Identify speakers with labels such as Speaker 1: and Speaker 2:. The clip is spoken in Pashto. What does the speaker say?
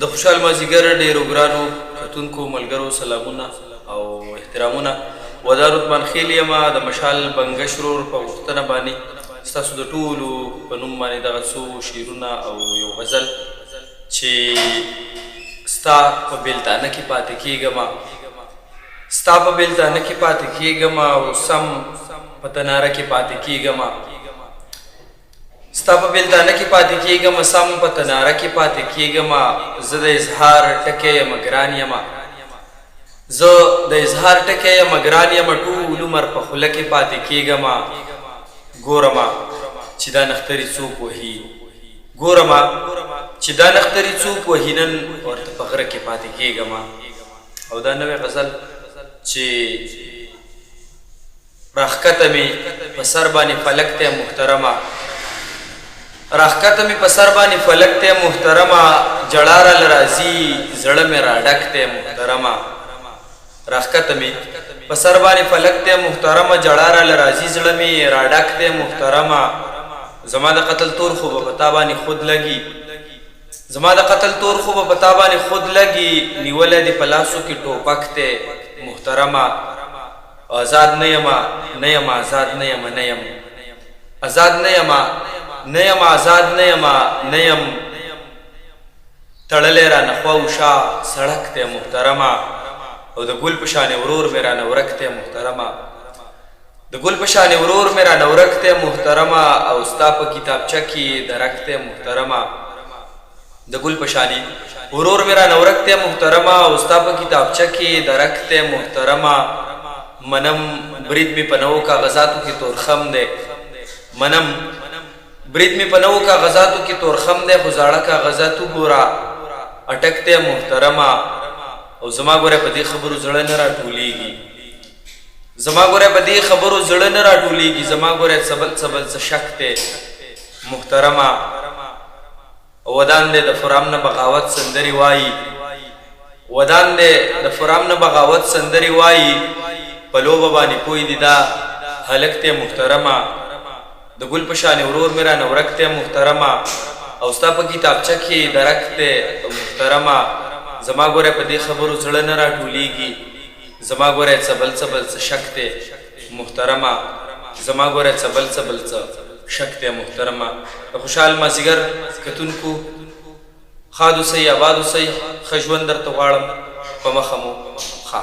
Speaker 1: د خوشحال مازېګر ډېرو ګرانو کتونکو ملګرو سلامونه او احترامونه. ودان اوتمانخيل یمه د مشال بنګش رور په غوښتنه باندې ستاسو د ټولو په نوم باندې دغه څو شعرونه او یو غزل چې ستا په بېلتانه کې پاتې کېږمه، ستا په بېلتانه کې پاتې کېږمه او سم په تناره کې پاتې کېږمه، ستا په بېلتانه کې پاتې کېږمه، سم په تناره کې پاتې کېږمه. زه د اظهار ټکی یم ګران یمه، زه د اظهار ټکی یم ګران یمه، ټول عمر په خوله کې پاتې کېږمه. ګورمه چې دا نختري څوک وهي، ګورمه چې دا نختري څوک وهي، نن ورته په غره کې پاتې کېږمه. او دا نوې غزل چې راښکته مې په سر باندې فلک ته محترمه، راښکته مې په سر باندې فلک ته محترمه، جړا راله راځي زړه مې راډک ته محترمه. راښکته مې په سر باندې فلک ته محترمه، جړا راله راځي زړه مې راډک ته محترمه. زما د قتل تور خو به په تا باندې خود لګي، زما د قتل تور خو به په تا باندې خود لګي، نیولی دې په لاسو کې ټوپک ته محترمه. آزاد نه یمه نه یم آزاد نه یمه نه یم آزاد نه یمه نه یم آزاد نه یمه نه یم، تړلی رانه خوا و شا سړک ته محترمه. او د ګل په شانې ورور مې رانه ورک ته محترمه، د ګل په شانې ورور مې رانه ورک ته محترمه. او ستا په کتابچه کې درک ته محترمه، د ګل په شانې ورور مې رانه ورک ته محترمه. او ستا په کتابچه کې درک ته محترمه. منم برید مې په نوو کاغذاتو کې تورخم دی، منم برید مې په نوو کاغذاتو کې تورخم دی، خو زاړه کاغذاتو ګوره اټک ته محترمه. او زما ګوره په دې خبرو زړه نه راټولېږي، زما ګوره په دې خبرو زړه نه راټولېږي، زما ګوره سبل سبل څه شک دی محترمه. ودان دې د فرام نه بغاوت سندري وایي، ودان دې د فرام نه بغاوت سندري وایي، په لوبه باندې پوی دي دا هلک ته محترمه. د ګل په شانې ورور مې رانه ورک ته محترمه. او ستا په کتابچه کې درک ته محترمه. زما ګوره په دې خبرو زړه نه راټولېږي، زما ګوره څه بل څه شک دی محترمه، زما ګوره څه بل څه شک دی محترمه. د خوشحال مازېګر کتونکو ښاد اوسئ، آباد اوسئ، ښه ژوند درته غواړم، په مخه مو ښه.